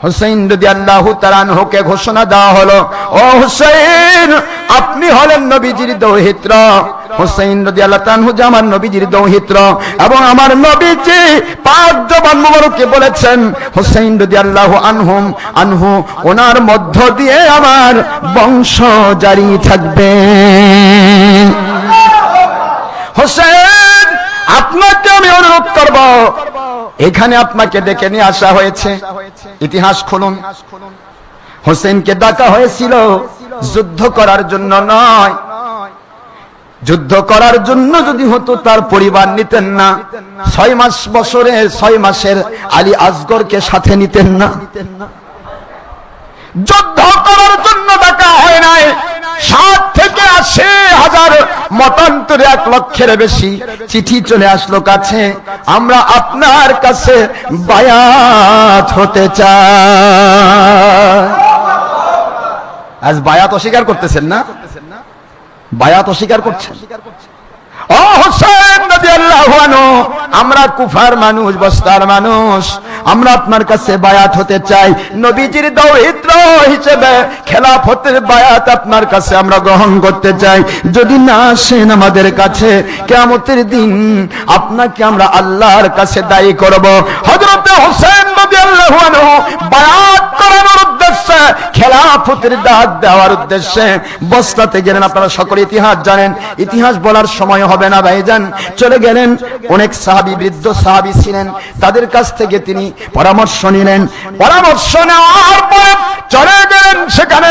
হুসাইন রাদিয়াল্লাহু তাআলা আনহুকে ঘোষণা দেওয়া হলো, ও হুসাইন, আপনি হলেন নবীজির দৌহিত্র। হুসাইন রাদিয়াল্লাহু তাআলা আনহু যে আমার নবীজির দৌহিত্র, এবং আমার নবীজি পাক জবান মুবারকে বলেছেন হুসাইন রাদিয়াল্লাহু আনহু ওনার মধ্য দিয়ে আমার বংশ জারি থাকবে। হুসাইন, আপনাকে আমি অনুরোধ করব, এখানে আপনাকে ডেকে নিয়ে আসা হয়েছে, ইতিহাস খুলুন। হোসেনকে ডাকা হয়েছিল যুদ্ধ করার জন্য নয়। যুদ্ধ করার জন্য যদি হতো তার পরিবার নিতেন না, 6 মাসের আলী আসগরকে সাথে নিতেন না। যুদ্ধ করার জন্য ডাকা হয় নাই। 60 থেকে 80,000 মতান্তরে 1 লক্ষের বেশি চিঠি চলে আসলো কাছে, আমরা আপনার কাছে বায়াত হতে চাই। আজ বায়াত অস্বীকার করতেছেন না? বায়াত অস্বীকার করছেন। ও হোসেন রাদিয়াল্লাহু আনহু, আমরা কুফার মানুষ, বস্তার মানুষ, আমরা আপনার কাছে বায়াত হতে চাই। নবীজির দৌহিত্র হিসেবে খেলাফতের বায়াত আপনার কাছে আমরা গ্রহণ করতে চাই। যদি না আসেন আমাদের কাছে, কিয়ামতের দিন আপনাকে আমরা আল্লাহর কাছে দায়ী করব। হযরত হোসেন রাদিয়াল্লাহু আনহু বায়াত করানোর উদ্দেশ্যে, খেলাফতের ডাক দেওয়ার উদ্দেশ্যে বসরাতে গেলেন। আপনারা সকলে ইতিহাস জানেন, ইতিহাস বলার সময় হবে না ভাইজান। চলে গেলেন, অনেক সাহাবী, বৃদ্ধ সাহাবী ছিলেন, তাদের কাছ থেকে তিনি পরামর্শ নিলেন। পরামর্শ নেওয়ার পর চলে গেলেন। সেখানে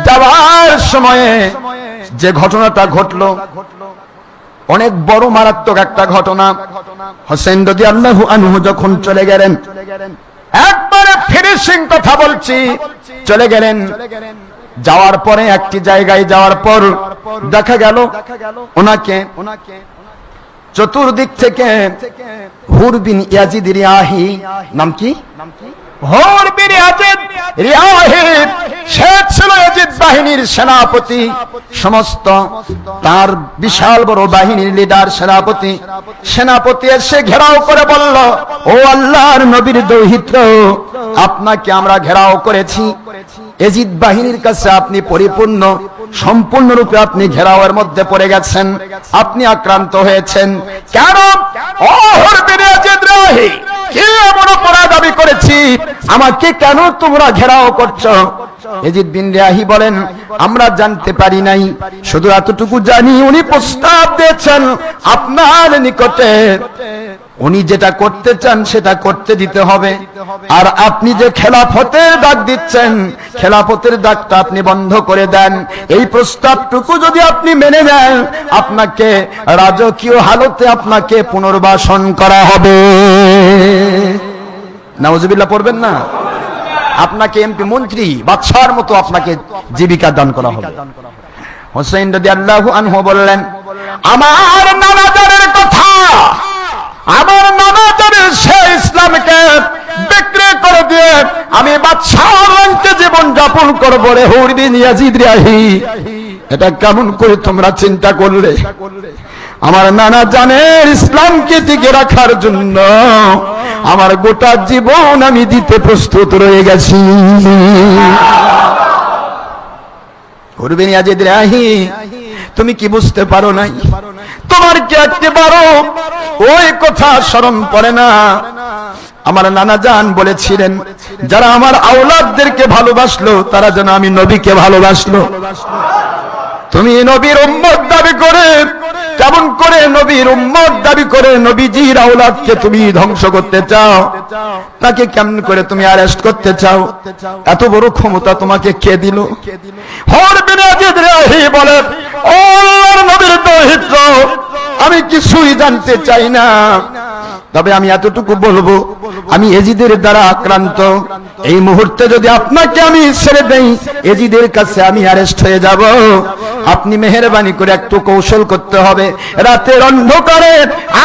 যাওয়ার সময়ে যে ঘটনাটা ঘটলো, অনেক বড় মারাত্মক একটা ঘটনা। হোসেন রাদিয়াল্লাহু আনহু যখন চলে গেলেন, একবারে ফিনিশিং কথা বলছি, চলে গেলেন। যাওয়ার পরে একটি জায়গায় যাওয়ার পর দেখা গেল ওনাকে চতুর্দিক থেকে হুর বিন ইয়াজিদ রিয়াহি, নাম কি? হুর বিন ইয়াজিদ রিয়াহি, সে ছিল ইয়াজিদ বাহিনীর সেনাপতি, সমস্ত তার বিশাল বড় বাহিনীর লিডার, সেনাপতি এসে ঘেরাও করে বলল, ও আল্লাহর নবীর দৌহিত্র, আপনাকে আমরা ঘেরাও করেছি। ইয়াজিদ বাহিনীর কাছে আপনি পরিপূর্ণ, সম্পূর্ণরূপে আপনি ঘেরাওয়ের মধ্যে পড়ে গেছেন, আপনি আক্রান্ত হয়েছেন। কেন? ও হুর বিন ইয়াজিদ রিয়াহি, কি এমন অপরাধ আমি করেছি, আমাকে কেন তোমরা ঘেরাও করছো? ইয়াজিদ বিন রিয়াহি বলেন, আমরা জানতে পারি নাই, শুধু এতটুকু জানি উনি প্রস্তাব দিয়েছেন আপনার নিকটে, উনি যেটা করতে চান সেটা করতে দিতে হবে। আর আপনি যে খেলাফতের ডাক দিচ্ছেন, খেলাফতের ডাকটা আপনি বন্ধ করে দেন। এই প্রস্তাবটুকু যদি আপনি মেনে নেন, আপনাকে রাজকীয় হালতে আপনাকে পুনর্বাসন করা হবে। নাউজুবিল্লাহ পড়বেন না? আপনাকে এমপি, মন্ত্রী, বাদশার মতো আপনাকে জীবিকা দান করা হবে। হোসেন রাদিয়াল্লাহু আনহু বললেন, আমার নানাজানের কথা, আমার নানাজানের সে ইসলামকে বিক্রি করে দিয়ে আমি বাদশার রঙে জীবন যাপন করবো রে হুর বিন ইয়াজিদ রিয়াহি, এটা কেমন করে তোমরা চিন্তা করলে? আমার নানা জানের ইসলামকে টিকে রাখার জন্য আমার গোটা জীবন আমি দিতে প্রস্তুত রয়ে গেছি। হুর বিন ইয়াজিদ রিয়াহি, তুমি কি বুঝতে পারো নাই? তোমার কি একবারও ওই কথা স্মরণ পড়ে না? আমার নানা জান বলেছিলেন, যারা আমার আওলাদদেরকে ভালোবাসলো তারা যেন আমি নবীকে ভালোবাসলো। তুমি নবীর উম্মত দাবি করে, কেমন করে নবীর উম্মত দাবি করে নবীজির আওলাদকে তুমি ধ্বংস করতে চাও? তাকে কেমন করে তুমি অ্যারেস্ট করতে চাও? এত বড় ক্ষমতা তোমাকে কে দিল? হুর বিন ইয়াজিদ রিয়াহি বলে, ও আল্লাহর নবীর দৌহিত্র, আমি কিছুই জানতে চাই না, তবে আমি এতটুকু বলবো, আমি ইয়াজিদের দ্বারা আক্রান্ত। এই মুহূর্তে যদি আপনাকে আমি ছেড়ে দেই, ইয়াজিদের কাছে আমি অ্যারেস্ট হয়ে যাব। আপনি মেহেরবানি করে একটু কৌশল করতে হবে। রাতের অন্ধকারে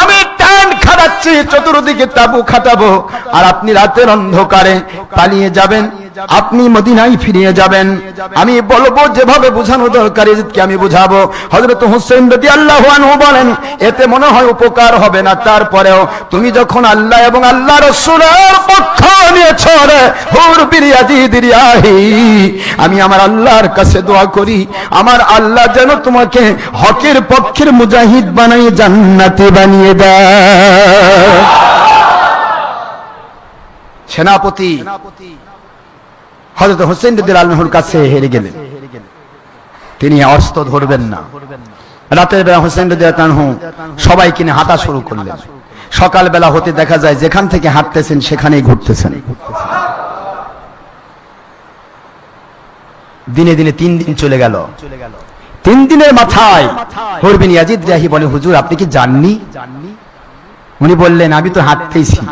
আমি টান খাটাচ্ছি, চতুর্দিকে তাবু খাটাবো, আর আপনি রাতের অন্ধকারে পালিয়ে যাবেন। আপনি মদিনায় ফিরে যাবেন। আমি বলবো যেভাবে বোঝানো দরকার এজিদকে আমি বুঝাবো। হযরত হুসাইন রাদিয়াল্লাহু আনহু বলেন, এতে মনে হয় উপকার হবে না, তারপরেও তুমি যখন আল্লাহ এবং আল্লাহ রাসূলের পক্ষ নিয়েছো রে হুর বিরিয়াজিদ রিয়াহি, আমি আমার আল্লাহর কাছে দোয়া করি আমার আল্লাহ যেন তোমাকে হকের পক্ষের মুজাহিদ বানাই জান্নাতি বানিয়ে দেয়। সেনাপতি হযরত হুসাইন রাদিয়াল্লাহু আনহুর কাছে হেরে গেলেন। তিনি অস্ত্র ধরবেন না। রাতের বেলা হুসাইন রাদিয়াল্লাহু আনহু সবাইকে নিয়ে হাঁটা শুরু করলেন। সকাল বেলা হতে দেখা যায় যেখান থেকে হাঁটতেছেন সেখানেই ঘুরতেছেন। দিনে দিনে 3 দিন চলে গেল। 3 দিনের মাথায় হুর বিন ইয়াজিদ রিয়াহি বলে, হুজুর আপনি কি জাননি? উনি বললেন, আমি তো হাঁটতেইছি,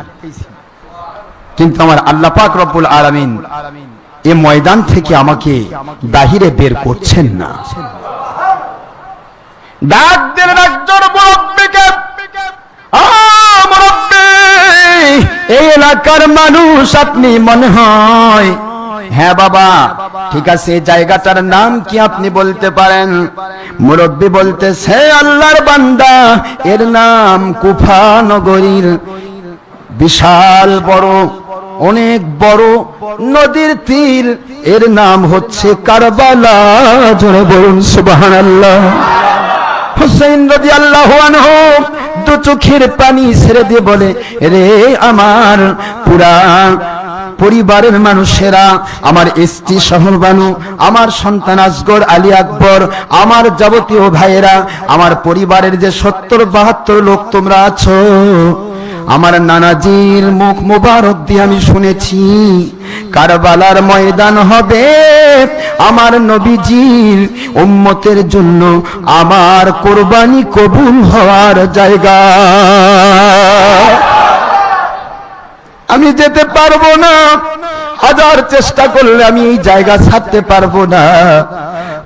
কিন্তু আমার আল্লাহ পাক রব্বুল আলামিন এই ময়দান থেকে আমাকে বাহিরে বের করছেন না। ডাক দিলেন একজন মুরব্বিকে, মুরব্বি এই এলাকার মানুষ আপনি মনে হয়? হ্যাঁ বাবা, ঠিক আছে, এই জায়গাটার নাম কি আপনি বলতে পারেন? মুরব্বি বলতেছে, আল্লাহর বান্দা, এর নাম কুফা নগরীর বিশাল বড়, অনেক বড় নদীর তীর, এর নাম হচ্ছে কারবালা। জোরে বলুন সুবহানাল্লাহ। হুসাইন রাদিয়াল্লাহু আনহু দু চোখের পানি ছেড়ে দিয়ে বলে, রে আমার পুরা পরিবারের মানুষেরা, আমার স্ত্রী সহবানু, আমার সন্তান আসগর আলী আকবর, আমার যাবতীয় ভাইয়েরা, আমার পরিবারের যে 70-72 লোক তোমরা আছো, আমার নানাজির মুখ মুবারক দিয়ে আমি শুনেছি কারবালার ময়দান হবে আমার নবীজির উম্মতের জন্য আমার কুরবানি কবুল হওয়ার জায়গা। আমি যেতে পারবো না, হাজার চেষ্টা করলে আমি এই জায়গা ছাড়তে পারবো না।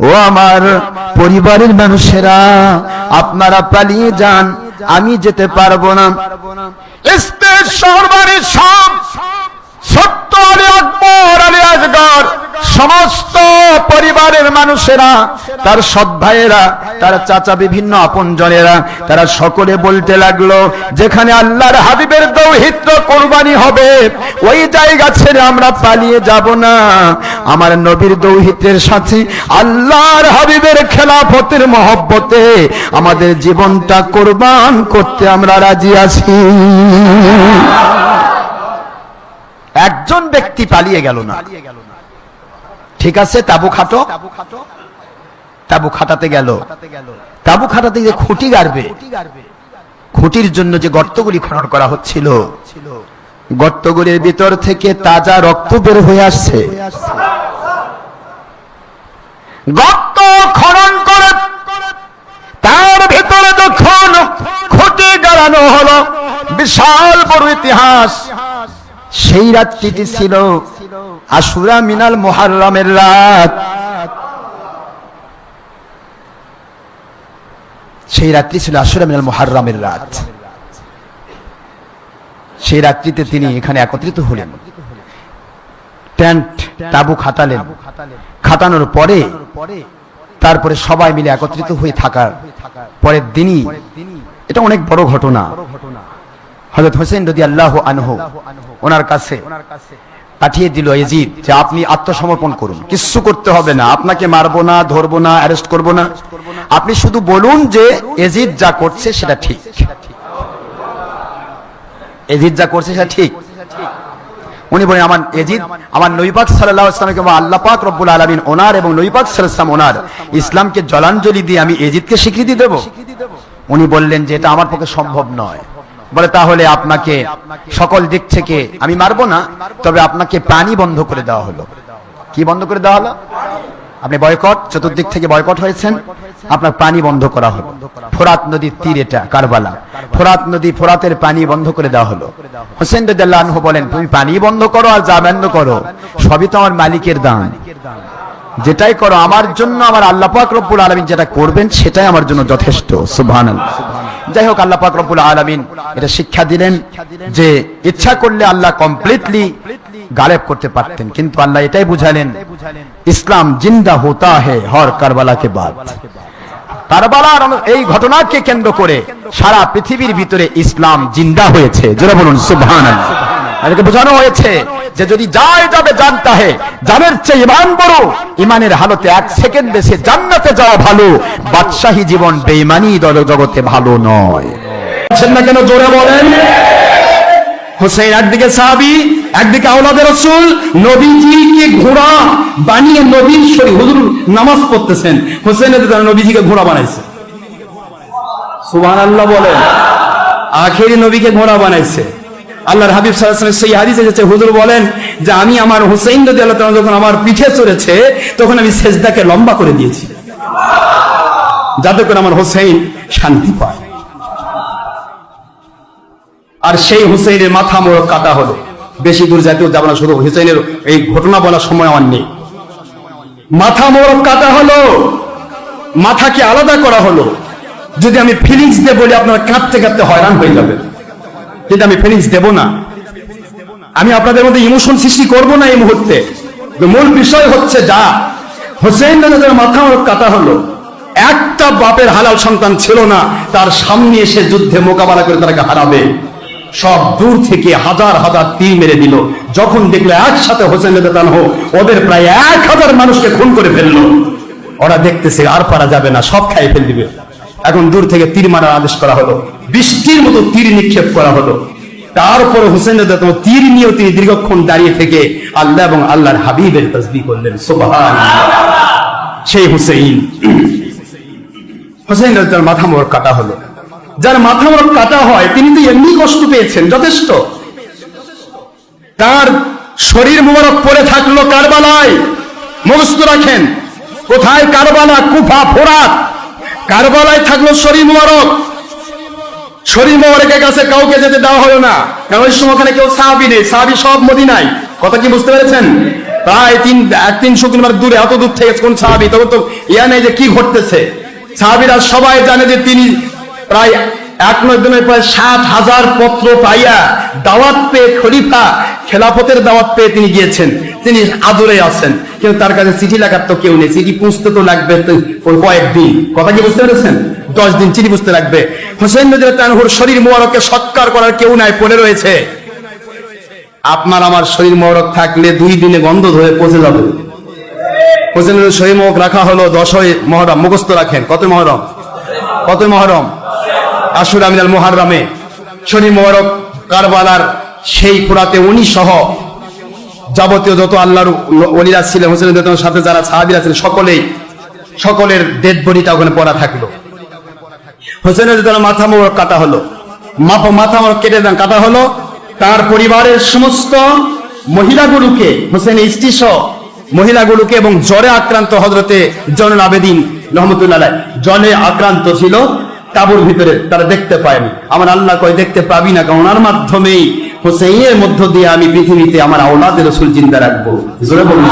ও আমার পরিবারের মানুষেরা, আপনারা পালিয়ে যান, আমি যেতে পারবো না। সব সত্য আলী আকবর আলী আসগর সমস্ত পরিবারের মানুষেরা, তার সৎ ভাইয়েরা, তার চাচা, বিভিন্ন আপনজনেরা, তারা সকলে বলতে লাগলো, যেখানে আল্লাহর হাবিবের দৌহিত্র কুরবানি হবে ওই জায়গা ছেড়ে আমরা পালিয়ে যাব না। আমার নবীর দৌহিত্রের সাথে আল্লাহর হাবিবের খেলাফতের মহব্বতে আমাদের জীবনটা কুরবান করতে আমরা রাজি আছি। একজন ব্যক্তি পালিয়ে গেল না। ঠিক আছে, তাবু খাটো, তাবু খাটাতে গেল। তাবু খাটাতে গিয়ে খুঁটি গাড়বে, খুঁটির জন্য যে গর্তগুলি খনন করা হচ্ছিল, গর্তগুলির ভিতর থেকে তাজা রক্ত বের হয়ে আসছে। গর্ত খনন করে তার ভিতরে যখন খুঁটি গাড়ানো হলো, বিশাল বড় ইতিহাস। সেই রাত্রিটি ছিল আশুরা মিনাল মুহাররমের রাত। সেই রাত্রি ছিল আশুরা মিনাল মুহাররমের রাত। সেই রাত্রিতে তিনি এখানে একত্রিত হলেন, টেন্ট তাবু খাটালেন। খাটানোর পরে তারপরে সবাই মিলে একত্রিত হয়ে থাকার পরের দিনই, এটা অনেক বড় ঘটনা, হযরত হুসাইন রাদিয়াল্লাহু আনহু ওনার কাছে পাঠিয়ে দিল ইয়াজিদ যে আপনি আত্মসমর্পণ করুন, কিচ্ছু করতে হবে না, আপনাকে মারবো না, ধরবো না, অ্যারেস্ট করবো না, আপনি শুধু বলুন যে ইয়াজিদ যা করছে সেটা ঠিক, ইয়াজিদ যা করছে সেটা ঠিক। উনি বলেন, আমার ইয়াজিদ আমার নবী পাক সাল্লাল্লাহু আলাইহি ওয়াসাল্লামকে আল্লাহ পাক রব্বুল আলামিন ওনার এবং নবী পাক সাল্লাল্লাহু আলাইহি ওয়াসাল্লাম ওনার ইসলামকে জলাঞ্জলি দিয়ে আমি ইয়াজিদকে স্বীকৃতি দেব। উনি বললেন যে এটা আমার পক্ষে সম্ভব নয়। বলে, তাহলে আপনাকে সকল দিক থেকে আমি মারবো না, তবে আপনাকে পানি বন্ধ করে দেওয়া হলো। কি বন্ধ করে দেওয়া হলো? আপনি বয়কট, চতুর্দিক থেকে বয়কট হয়েছেন, আপনার পানি বন্ধ করা হলো। ফোরাত নদীর তীর, এটা কারবালা, ফোরাত নদী, ফোরাতের পানি বন্ধ করে দেওয়া হলো। হোসেন রাদিয়াল্লাহু আনহু বলেন, তুমি পানি বন্ধ করো আর যা বন্ধ করো, সবই তো আমার মালিকের দান, যেটাই করো আমার জন্য আমার আল্লাহ পাক রব্বুল আলামিন যেটা করবেন সেটাই আমার জন্য যথেষ্ট। সুবহানাল্লাহ। যাই হোক, আল্লাহ পাক রব্বুল আলামিন এটা শিক্ষা দিলেন যে ইচ্ছা করলে আল্লাহ কমপ্লিটলি গালেব করতে পারতেন, কিন্তু আল্লাহ এটাই বুঝালেন ইসলাম জিন্দা হোতা হে হর কারবালা কে বাদ। কারবালার এই ঘটনাকে কেন্দ্র করে সারা পৃথিবীর ভিতরে ইসলাম জিন্দা হয়েছে। জোরে বলুন সুবহানাল্লাহ। আমাদেরকে বোঝানো হয়েছে যে যদি যাবে জানতা হে, জানের চেয়ে ইমান বড়, ইমানের হালতে 1 সেকেন্ড বেশি জান্নাতে যাওয়া ভালো, বাদশাহী জীবন বেঈমানি জগতে ভালো নয়। না কেন জোরে বলেন। হোসেন একদিকে সাহাবী, একদিকে আওলাদে রাসূল, নবীজিকে ঘোড়া বানিয়ে নবীর শরীর হুজুর নামাজ পড়তেছেন, হোসেন নবীজিকে ঘোড়া বানাইছে। সুবহানাল্লাহ বলেন। আখেরি নবীকে ঘোড়া বানাইছে। আল্লাহর হাবিব সাল্লাল্লাহু আলাইহি ওয়াসাল্লাম সেই হাদিসে এসেছে, হুজুর বলেন যে আমি আমার হোসেন রাদিয়াল্লাহু তাআলা যখন আমার পিঠে চড়েছে তখন আমি সেজদাকে লম্বা করে দিয়েছি যাতে করে আমার হোসেন শান্তি পায়। আর সেই হুসেইনের মাথা মোড়ক কাটা হলো। বেশি দূর যাইতেও যাব না, শুধু হুসেইনের এই ঘটনা বলার সময় আমার নেই। মাথা মোড়ক কাটা হলো, মাথাকে আলাদা করা হলো। যদি আমি ফিলিংস দিয়ে বলি আপনারা কাঁদতে কাঁদতে হয়রান হয়ে যাবেন, কিন্তু আমি ফিলিংস দেব না। আমি আপনাদের মধ্যে ইমোশন সৃষ্টি করব না এই মুহূর্তে। মূল বিষয় হচ্ছে যা হোসেন রাদিয়াল্লাহু তাআলার মাথা মোড়ক কাটা হলো। একটা বাপের হালাল সন্তান ছিল না তার সামনে এসে যুদ্ধে মোকাবেলা করে তাকে হারাবে। সব দূর থেকে হাজার হাজার তীর মেরে দিল। যখন দেখলো একসাথে হোসেন রাদিয়াল্লাহু তাআলা ওদের প্রায় 1000 মানুষকে খুন করে ফেললো, ওরা দেখতেছে আর পারা যাবে না, সব খাই ফেল দিবে। এখন দূর থেকে তীর মারার আদেশ করা হলো, বৃষ্টির মতো তীর নিক্ষেপ করা হলো। তারপরে হোসেন রাদিয়াল্লাহু তাআলা তীর নিয়েও তিনি দীর্ঘক্ষণ দাঁড়িয়ে থেকে আল্লাহ এবং আল্লাহর হাবিবের তাসবিহ করলেন। সুবহানাল্লাহ। সেই হোসেন রাদিয়াল্লাহু তাআলার মাথা মোড়ক কাটা হলো। যার মাথা মোড়ক কাটা হয় তিনি তো এমনি কষ্ট পেয়েছেন যথেষ্ট, তার শরীর মোবারক পড়ে থাকলো কারবালায়। মুখস্থ রাখেন, কোথায়? কারবালা, কুফা, ফোরাত। কারবালায় থাকলো শরীর মোবারক। শরীর মোবারকের কাছে কাউকে যেতে দেওয়া হলো না, কারণ ওই সময় ওখানে কেউ সাহাবী নেই, সাহাবী সব মদিনায়। কথা কি বুঝতে পেরেছেন? প্রায় 300 কিলোমিটার দূরে, এত দূর থেকে কোন সাহাবী? তখন তো ইয়া নেই যে কি ঘটতেছে। সাহাবীরা সবাই জানে যে তিনি প্রায় 1 দিনের প্রায় 60,000 পত্র পাইয়া দাওয়াত পেয়ে, খলিফা খেলাফতের দাওয়াত পেয়ে তিনি গিয়েছেন। তিনি আদরে আছেন, কিন্তু তার কাছে চিঠি লেখার তো কেউ নেই। চিঠি পুঁছতে তো লাগবে কয়েকদিন। কথা কি বুঝতে পেরেছেন? 10 দিন চিঠি পুঁছতে লাগবে। হোসেন রাদিয়াল্লাহু তাআলার শরীর মোবারককে সৎকার করার কেউ নাই, পড়ে রয়েছে। আপনার আমার শরীর মোবারক থাকলে 2 দিনে গন্ধ ধরে পচে যাবে। হোসেনের শরীর মোবারক রাখা হলো 10ই মুহররম। মুখস্থ রাখেন, কত মুহররম? কত মুহররম? আশুরা মিনাল মুহাররমে শরীর মোবারক কারবালার সেই ফুরাতে উনি সহ যাবতীয় যত আল্লাহর ওলিরা ছিলেন, হোসেন রাদিয়াল্লাহু তাআলার সাথে যারা সাহাবীরা ছিলেন সকলের ডেড বডিটা ওখানে পড়া থাকলো। হোসেন রাদিয়াল্লাহু তাআলার মাথা মোবারক কাটা হলো, মাথা মোবারক কেটে কাটা হলো। তার পরিবারের সমস্ত মহিলাগুলোকে, হোসেন স্ত্রী সহ মহিলাগুলোকে এবং জ্বরে আক্রান্ত হযরতে জয়নুল আবেদিন রহমতুল্লাহ আলাইহি জ্বরে আক্রান্ত ছিল তাবুর ভিতরে, তারা দেখতে পায়নি। আমার আল্লাহ কয় দেখতে পাবি না, কারণ ওনার মাধ্যমেই হোসেনের মধ্য দিয়ে আমি পৃথিবীতে আমার আওলাদে রাসূল জিন্দা রাখবো। জোরে বলুন।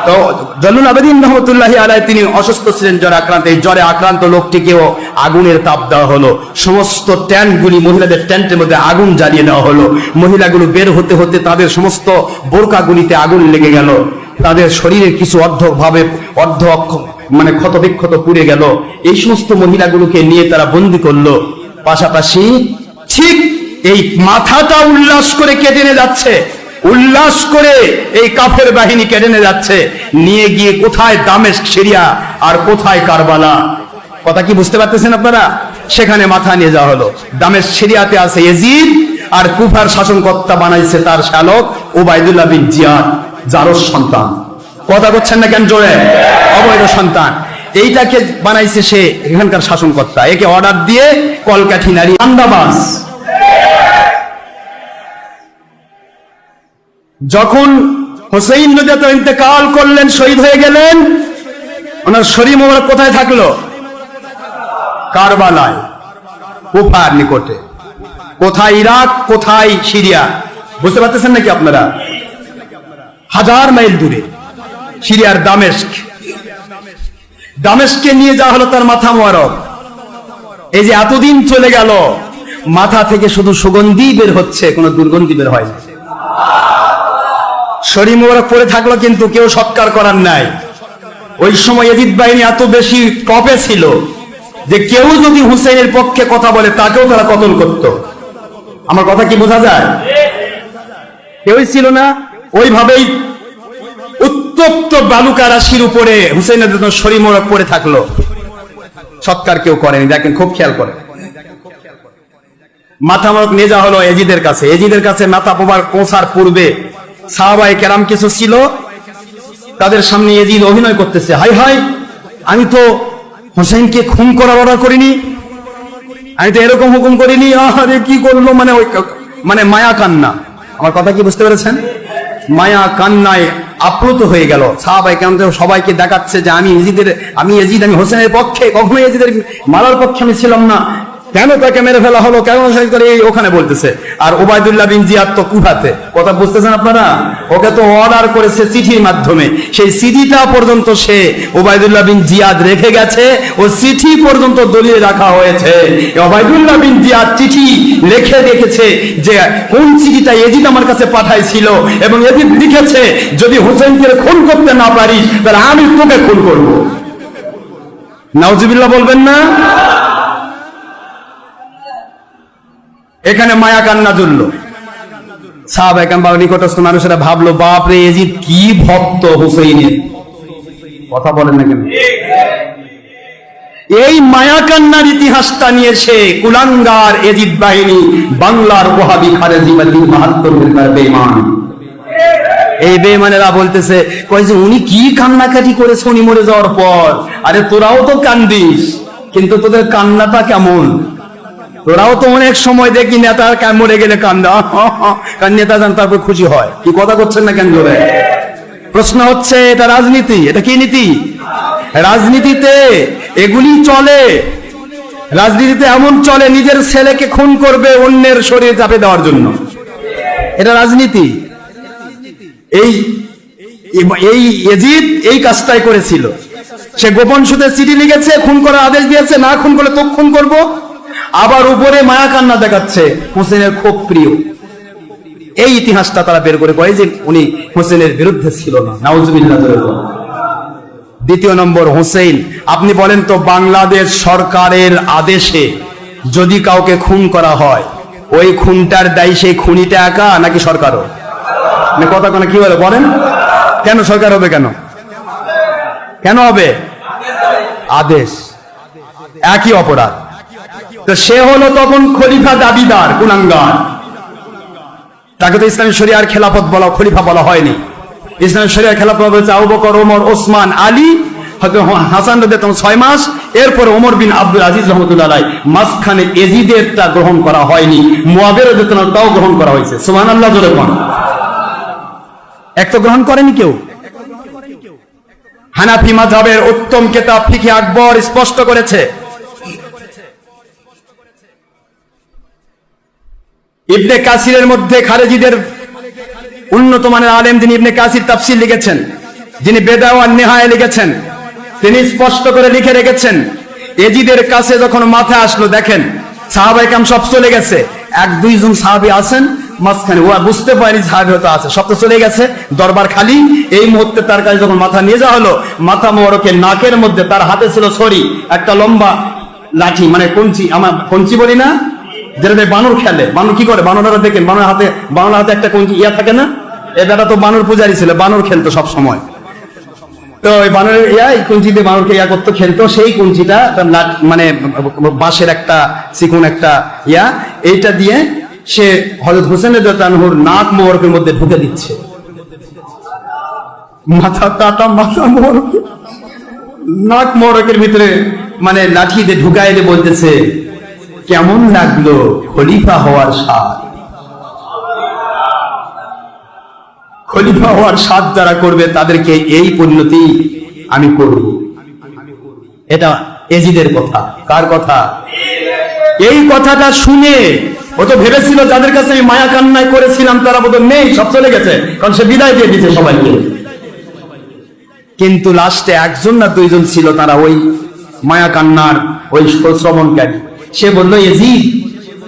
তো জয়নুল আবেদিন রহমতুল্লাহি আলাইহি তিনি অসুস্থ ছিলেন, জ্বরে আক্রান্ত। এই জ্বরে আক্রান্ত লোকটিকেও আগুনের তাপ দেওয়া হলো। সমস্ত ট্যান্টগুলি, মহিলাদের ট্যান্টের মধ্যে আগুন জ্বালিয়ে দেওয়া হলো। মহিলাগুলো বের হতে হতে তাদের সমস্ত বোরকাগুলিতে আগুন লেগে গেল। তাদের শরীরের কিছু অর্ধ মানে ক্ষত বিক্ষত পুড়ে গেল। এই সমস্ত মহিলাগুলোকে নিয়ে তারা বন্দী করলো। পাশাপাশি ঠিক এই মাথাটা উল্লাস করে কেটে নিয়ে যাচ্ছে, উল্লাস করে এই কাফের বাহিনী কেটে নিয়ে যাচ্ছে। নিয়ে গিয়ে কোথায় দামেস্ক, সিরিয়া, আর কোথায় কারবালা। কথা কি বুঝতে পারতেছেন আপনারা? সেখানে মাথা নিয়ে যাওয়া হলো। দামেস্ক সিরিয়াতে আছে ইয়াজিদ, আর কুফার শাসনকর্তা বানাইছে তার শালক উবাইদুল্লাহ বিন জিয়াদ, জারস সন্তান। কথা বলছেন না কেন জোরে? অবৈধ সন্তান। এইটাকে বানাইছে সে এখানকার শাসনকর্তা। একে অর্ডার দিয়ে কলকাঠি নারী আন্দাবাস। যখন হোসেন রাদিয়াল্লাহু তাআলা ইন্তেকাল করলেন, শহীদ হয়ে গেলেন, ওনার শরীর মোবারক কোথায় থাকলো? কারবালায়, কুফার নিকটে। কোথায় ইরাক, কোথায় সিরিয়া? বুঝতে পারতেছেন নাকি আপনারা? 1000 মাইল দূরে সিরিয়ার দামেস্ক। দামেস্কে নিয়ে যাওয়া হলো তার মাথা মোবারক। এই যে এতদিন চলে গেল, মাথা থেকে শুধু সুগন্ধি বের হচ্ছে, কোনো দুর্গন্ধি বের হয় না। শরীর মোবারক পড়ে থাকলো কিন্তু কেউ সৎকার করার নাই। ওই সময় ইয়াজিদ বাহিনী এত বেশি টপে ছিল যে কেউ যদি হুসেনের পক্ষে কথা বলে তাকেও তারা কতল করত। আমার কথা কি বোঝা যায়? কেউই ছিল না। ওইভাবেই উত্তপ্ত বালুকা রাশির উপরে হুসেনের শরীর মোবারক পড়ে থাকলো, সৎকার কেউ করেনি। দেখেন, খুব খেয়াল করে। মাথা মোবারক নিয়ে যাওয়া হলো এজিদের কাছে। এজিদের কাছে মাথা পৌঁছার পূর্বে সাহাবায়ে কেরাম কিছু ছিল, তাদের সামনে এজিদ অভিনয় করতেছে, হাই হাই, আমি তো হোসেনকে খুন করার অর্ডার করিনি, আমি তো এরকম হুকুম করিনি, আরে কি করলো, মানে মায়া কান্না। আমার কথা কি বুঝতে পেরেছেন? মায়া কান্নায় আপ্লুত হয়ে গেল। সাহাবায়ে কেরাম সবাইকে দেখাচ্ছে যে আমি এজিদ, আমি হোসেনের পক্ষে, কখনো এজিদের মারার পক্ষে আমি ছিলাম না, কেন তাকে মেরে ফেলা হলো, কেন ওখানে বলতেছে। আর ওবায়দুল্লাহ বিন জিয়াদ তো কুফাতে, কথা বুঝতেছেন আপনারা? ওকে তো অর্ডার করেছে চিঠির মাধ্যমে, সেই চিঠিটা পর্যন্ত সে ওবায়দুল্লাহ বিন জিয়াদ রেখে গেছে, ও চিঠি পর্যন্ত দলিয়ে রাখা হয়েছে। ওবায়দুল্লাহ বিন জিয়াদ চিঠি লিখে রেখেছে যে কোন চিঠিটা এজিদ আমার কাছে পাঠাইছিল, এবং এজিদ লিখেছে যদি হোসেনকে খুন করতে না পারিস তাহলে আমি তোকে খুন করব। নাউজুবিল্লাহ বলবেন না? এখানে মায়া কান্না জ্বলল। সাহাবায়ে কেরাম বা নিকটস্থ মানুষেরা ভাবলো, বাপ রে, এজিদ কি ভক্ত হুসাইনের, কথা বলেন না কেন? এই মায়া কান্নার ইতিহাসটা নিয়ে সে কুলাঙ্গার এজিদ বাহিনী বাংলার ওয়াহাবি খারেজি বা ৭২ বেঈমান, এই বেঈমানেরা বলতেছে, কয় যে উনি কি কান্নাকাটি করেছে উনি মরে যাওয়ার পর। আরে তোরাও তো কান্দিস, কিন্তু তোদের কান্নাটা কেমন? তোরাও তো অনেক সময় দেখি নেতা মরে গেলে কান্দা, কারণ নেতা যান তারপর খুশি হয়। কি কথা করছেন না কেন জোরে? প্রশ্ন হচ্ছে, এটা রাজনীতি, এটা কি নীতি? রাজনীতিতে এগুলি চলে। রাজনীতিতে এমন চলে, নিজের ছেলেকে খুন করবে অন্যের শরীরে চাপে দেওয়ার জন্য, এটা রাজনীতি। এই এজিদ এই কাজটাই করেছিল। সে গোপন সূত্রে চিঠি লিখেছে, খুন করার আদেশ দিয়েছে, না খুন করলে তো খুন করবো। আবার উপরে মায়া কান্না দেখাচ্ছে, হোসেনের খুব প্রিয়। এই ইতিহাসটা তারা বের করে কয় যে উনি হোসেনের বিরুদ্ধে ছিল না। নাউজুবিল্লাহ। দ্বিতীয় নম্বর, হোসেন। আপনি বলেন তো, বাংলাদেশ সরকারের আদেশে যদি কাউকে খুন করা হয়, ওই খুনটার দায়ী সেই খুনিটা একা নাকি সরকারও? কথা কোনো কি বলে বলেন? কেন সরকার হবে? কেন হবে? আদেশ, একই অপরাধ। তো সে হলো তখন খলিফা দাবিদার, কুলাঙ্গার। তাকে তো ইসলামী শরিয়ার খেলাফত বলা, খলিফা বলা হয়নি। ইসলামী শরিয়ার খেলাফত হচ্ছে আবু বকর, ওমর, ওসমান, আলী, হাসান রাদিয়াল্লাহু 6 মাস, এরপরে ওমর বিন আব্দুল আজিজ রাহমাতুল্লাহ আলাইহি। মাঝখানে এজিদেরটা গ্রহণ করা হয়নি, মুয়াবিয়া রাদিয়াল্লাহু আনহু তাও গ্রহণ করা হয়েছে। সুবহানাল্লাহ জোরে বলেন। এক তো গ্রহণ করেনি কেউ। হানাফি মাযহাবের উত্তম কিতাব ফিকহে আকবর স্পষ্ট করেছে, ইবনে কাসিরের মধ্যে খারেজিদের উন্নত মানের আলেম যিনি ইবনে কাসির তাফসীর লিখেছেন, যিনি বেদায়া ওয়ান নিহায়া লিখেছেন, তিনি স্পষ্ট করে লিখে রেখেছেন, এজিদের কাছে যখন মাথা আসলো, দেখেন সাহাবায়ে কেরাম সব চলে গেছে, 1-2 জন সাহাবী আছেন মাঝখানে, ও বুঝতে পারেনি সাহাবী হয়তো আছে, সব তো চলে গেছে, দরবার খালি। এই মুহূর্তে তার কাছে যখন মাথা নিয়ে যাওয়া হলো, মাথা মোবারকের নাকের মধ্যে তার হাতে ছিল ছড়ি, একটা লম্বা লাঠি, মানে কঞ্চি, আমার কঞ্চি বলি না, যেটা বানর খেলে। বানর কি করে? বানররা দেখেন, বানর হাতে একটা কঞ্চি থাকে না? এই বেটা তো বানর পূজারি ছিল, বানর খেলতো সব সময়। তো ওই বানরের এই কঞ্চি দিয়ে বানরকে করতো, খেলতো। সেই কঞ্চিটা মানে বাঁশের একটা চিকন একটা এইটা দিয়ে সে হযরত হোসেন রাদিয়াল্লাহু আনহুর নাক মোবারকের মধ্যে ঢুকে দিচ্ছে। মাথা কাটা, মাথা মোবারক নাক মোবারকের ভিতরে মানে লাঠি দিয়ে ঢুকাই দিয়ে বলতেছে, কেমন লাগলো খলিফা হওয়ার স্বাদ? খলিফা হওয়ার স্বাদ যারা করবে তাদেরকে এই পরিণতি আমি করব। এটা এজিদের কথা। কার কথা? এই কথাটা শুনে ও তো ভেবেছিল যাদের কাছে আমি মায়া কান্নায় করেছিলাম তারা বোধ নেই, সব চলে গেছে, কারণ সে বিদায় দিয়ে দিয়েছে সবাইকে। কিন্তু লাস্টে 1 জন না 2 জন ছিল, তারা ওই মায়া কান্নার ওই শ্রবণকারী। সে বলল, এজিদ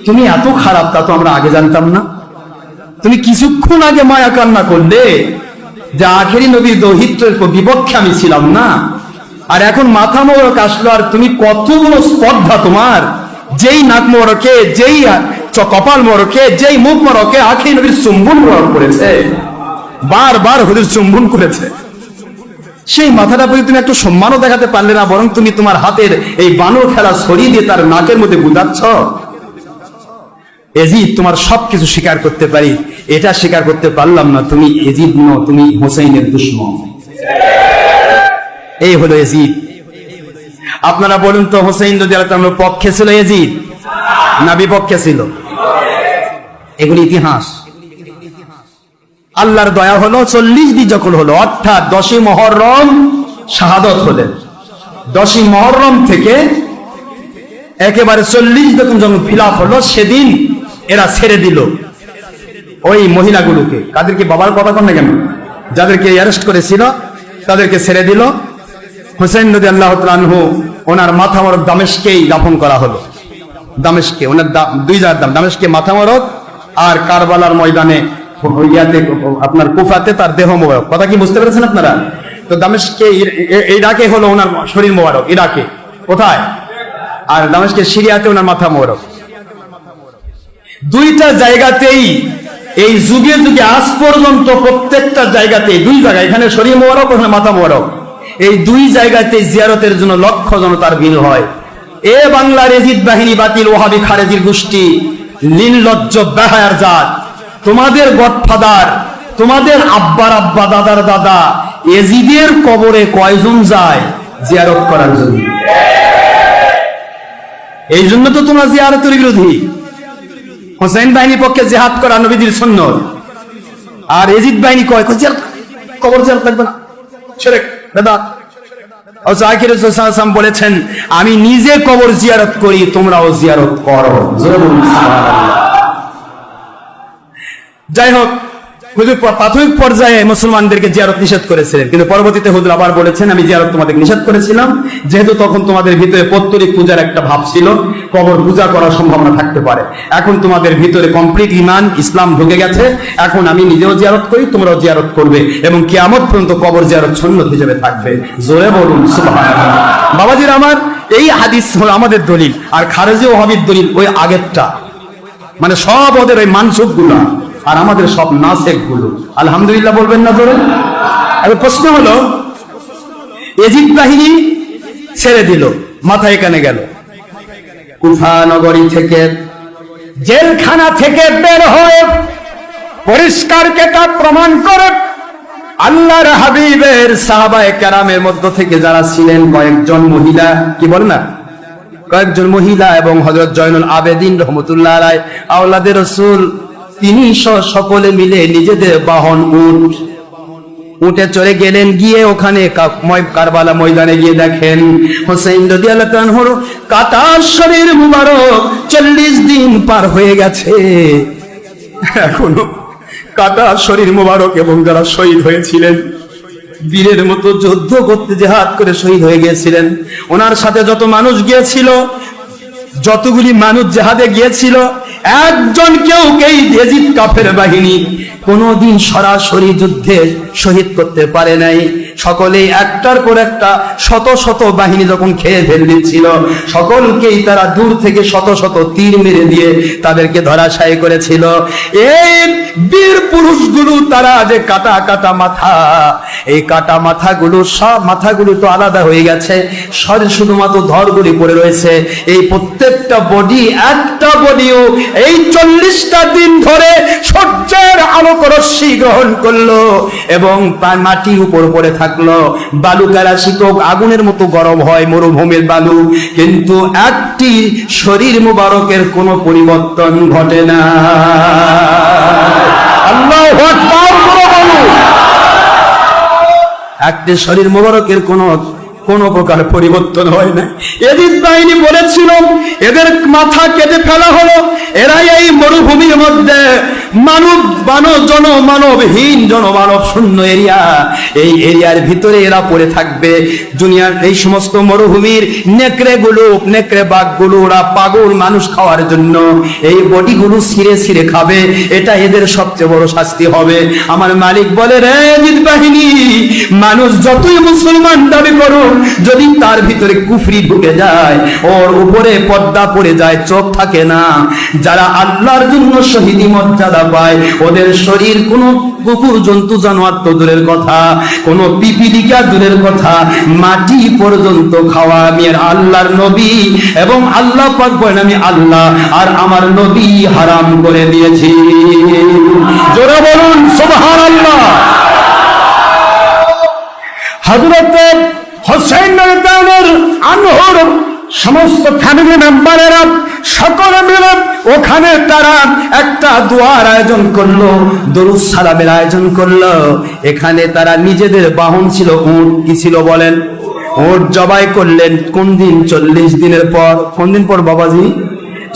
তুমি এত খারাপ তা তো আমরা আগে জানতাম না। তুমি কিছুক্ষণ আগে মায়া কান্না করলে, যে আখেরি নবীর দৌহিত্রের বিপক্ষে আমি ছিলাম না, আর এখন মাথা মোবারক আসলো, আর তুমি কতগুলো স্পর্ধা তোমার, যেই নাক মোবারকে, যেই কপাল মোবারকে, যেই মুখ মোবারকে আখেরি নবীর চুম্বন মোবারক করেছে, বারবার হুজুর চুম্বন করেছে, সেই মাথাটা প্রতি তুমি একটু সম্মানও দেখাতে পারলে না, বরং তুমি তোমার হাতের এই বানর খেলা ছড়িয়ে দিয়ে তার নাকের মধ্যে গুদাচ্ছ। এজিদ, তোমার সবকিছু স্বীকার করতে পারি, এটা স্বীকার করতে পারলাম না তুমি এজিদ নও, তুমি হোসেইনের দুশমন। এই হলো এজিদ। আপনারা বলুন তো, হোসেইন রাদিয়াল্লাহু তাআলার পক্ষে ছিল এজিদ না বিপক্ষে ছিল? এগুলি ইতিহাস। আল্লাহর দয়া হলো 40 দিন যখন হলো, অর্থাৎ 10ই মুহররম শাহাদত হলেন, 10ই মুহররম থেকে একেবারে 40 যখন খিলাফ হলো, সেদিন এরা ছেড়ে দিল ওই মহিলাগুলোকে। কাদেরকে? বাবার কথা কন না কেন? যাদেরকে অ্যারেস্ট করেছিল তাদেরকে ছেড়ে দিল। হোসেন রাদিয়াল্লাহু তাআলা আনহু, ওনার মাথা মোবারক দামেস্কেই দাফন করা হলো। দামেস্কে ওনার দুই জায়গার দাম, দামেস্কে মাথা মোবারক, আর কারবালার ময়দানে আপনার কুফাতে তার দেহ মোবারক। কথা কি বুঝতে পেরেছেন আপনারা? তো দামেস্কে, ইরাকে হলো ওনার শরীর মোবারক, ইরাকে কোথায়, আর দামেস্কে সিরিয়াতে ওনার মাথা মোবারক। দুইটা জায়গাতেই এই যুগে যুগে আজ পর্যন্ত প্রত্যেকটা জায়গাতেই, দুই জায়গায়, এখানে শরীর মোবারক, ওখানে মাথা মোবারক, এই দুই জায়গাতেই জিয়ারতের জন্য লক্ষ জনতার ভিড় হয়। এ বাংলার এজিদ বাহিনী বাতিল ওয়াহাবি খারেজির গোষ্ঠী, নির্লজ্জ বেহায়ার জাত, তোমাদের গডফাদার, তোমাদের আব্বার আব্বা, দাদার দাদা এজিদের কবরে কয়জন যায় জিয়ারত করার জন্য? এই জন্য তো তোমরা জিয়ারতের বিরোধী। হোসেন বাহিনীর পক্ষে জিহাদ করা নবীজির সুন্নাত, আর এজিদ বাহিনী কয় কবর জিয়ারত লাগবে না, শিরক বেদাত। আখির রাসূল সাল্লাল্লাহু আলাইহি ওয়াসাল্লাম বলেছেন, আমি নিজে কবর জিয়ারত করি, তোমরাও জিয়ারত করো। জোরে বলুন সুবহানাল্লাহ। যাই হোক, হুজুর প্রাথমিক পর্যায়ে মুসলমানদেরকে জিয়ারত নিষেধ করেছিলেন, কিন্তু পরবর্তীতে হুজুর আবার বলেছেন, আমি জিয়ারত তোমাদের নিষেধ করেছিলাম, যেহেতু তখন তোমাদের ভিতরে পৌত্তলিক পূজার একটা ভাব ছিল, কবর পূজা করার সম্ভাবনা থাকতে পারে। এখন তোমাদের ভিতরে কমপ্লিট ঈমান ইসলাম ঢুকে গেছে, এখন আমি নিজেও জিয়ারত করি, তোমরাও জিয়ারত করবে, এবং কিয়ামত পর্যন্ত কবর জিয়ারত সুন্নাত হিসেবে থাকবে। জোরে বলুন সুবহানাল্লাহ। বাবাজির আমার, এই হাদিস হলো আমাদের দলিল, আর খারেজি ওয়াহাবির দলিল ওই আগেরটা, মানে সব ওদের ওই মানসুখ গুলা, আর আমাদের সব নাসেক গুলো। আলহামদুলিল্লাহ বলবেন না জোরে? এবার প্রশ্ন হলো, এজিদ বাহিনী ছেড়ে দিল, মাথা এখানে গেল, কুফা নগরী থেকে, জেলখানা থেকে বের হয়ে পরিষ্কার কিতাব প্রমাণ করে আল্লাহর হাবিবের সাহাবায়ে কেরামের মধ্য থেকে যারা ছিলেন কয়েকজন মহিলা, কি বলে না, কয়েকজন মহিলা এবং হযরত জয়নুল আবেদিন রাহমাতুল্লাহ আলাইহি আওলাদে রাসূল, তিনি সকলে মিলে নিজেদের বাহন উঠে চলে গেলেন। গিয়ে ওখানে কারবালা ময়দানে গিয়ে দেখেন হোসেন রাদিয়াল্লাহু তাআলা আনহুর কাটা শরীর মুবারক 40 দিন পার হয়ে গেছে, এখনো কাটা শরীর মুবারক, এবং যারা শহীদ হয়েছিলেন, বীরের মতো যুদ্ধ করতে জিহাদ করে শহীদ হয়ে গিয়েছিলেন, ওনার সাথে যত মানুষ গিয়েছিল, যতগুলি মানুষ জিহাদে গিয়েছিল, একজন কেউকেই এজিদ কাফের বাহিনী কোনদিন সরাসরি যুদ্ধে শহীদ করতে পারে নাই। সকলেই একটার পর একটা শত শত বাহিনী যখন খেয়ে ফেল দিচ্ছিল, সকলকেই তারা দূর থেকে শত শত তীর মেরে দিয়ে তাদেরকে ধরাশায়ী করেছিল। এই বীর পুরুষগুলো, তারা যে কাটা কাটা মাথা, এই কাটা মাথাগুলো, সব মাথাগুলো তো আলাদা হয়ে গেছে, শুধুমাত্র ধরগুলি পড়ে রয়েছে। এই প্রত্যেকটা বডি, একটা বডিও এই 40টা দিন ধরে সূর্যের আলোক রশ্মি গ্রহণ করলো এবং মাটির উপর পড়ে থাকলো। বালুকারা শীতক আগুনের মতো গরম হয়, মরুভূমির বালু, কিন্তু একটি শরীর মুবারকের কোনো পরিবর্তন ঘটে না। আল্লাহু আকবার বলুন। একটি শরীর মুবারকের কোনো কোনো প্রকার পরিবর্তন হয় না। এজিদ বাহিনী বলেছিল এদের মাথা কেটে ফেলা হলো, এরা এই মরুভূমির মধ্যে জনমানবহীন জনমানব শূন্য এরিয়া, এই এরিয়ার ভিতরে এরা পড়ে থাকবে। দুনিয়ার এই সমস্ত মরুভূমির নেকড়ে বাঘগুলো ওরা পাগল মানুষ খাওয়ার জন্য এই বডিগুলো ছিঁড়ে ছিঁড়ে খাবে, এটা এদের সবচেয়ে বড় শাস্তি হবে। আমার মালিক বলে, রে এজিদ বাহিনী, মানুষ যতই মুসলমান দাবি করুক, যদি তার ভিতরে কুফরি ঢুকে যায়, ওর উপরে পর্দা পড়ে যায়, চোখ থাকে না, যারা আল্লাহর জন্য শহীদি মর্যাদা পায়, ওদের শরীর কোনো কুকুর জন্তু জানোয়ার তো দূরের কথা, কোনো পিপিলিকা দূরের কথা, মাটি পর্যন্ত খাওয়া আমি আল্লাহর নবী এবং আল্লাহ পাক বলেন আমি আল্লাহ আর আমার নবী হারাম করে দিয়েছি। জোরে বলুন সুবহানাল্লাহ। হযরত হোসেন রাদিয়াল্লাহু আনহুর সমস্ত ফ্যামিলি মেম্বারেরা সকলে মিলে ওখানে তারা একটা দোয়ার আয়োজন করলো, দরুদ সালামের আয়োজন করলো। এখানে তারা নিজেদের বাহন ছিল উট, কি ছিল বলেন? উট জবাই করলেন। কোন দিন? 40 দিনের পর। কোন দিন পর বাবাজি?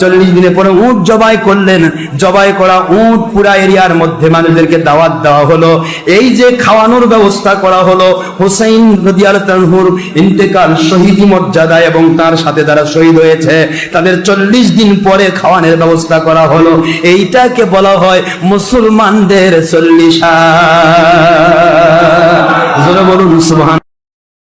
40 দিনের পরে উট জবাই করলেন। জবাই করা উট পুরা এরিয়ার মধ্যে মানুষদেরকে দাওয়াত দেওয়া হলো। এই যে খাওয়ানোর ব্যবস্থা করা হলো, হুসাইন রাদিয়াল্লাহু আনহুর ইন্তেকাল শহীদি মর্যাদা এবং তার সাথে যারা শহীদ হয়েছে তাদের 40 দিন পরে খাওয়ানোর ব্যবস্থা করা হলো। এইটাকে বলা হয় মুসলমানদের 40 জোরে বলুন সুবহান।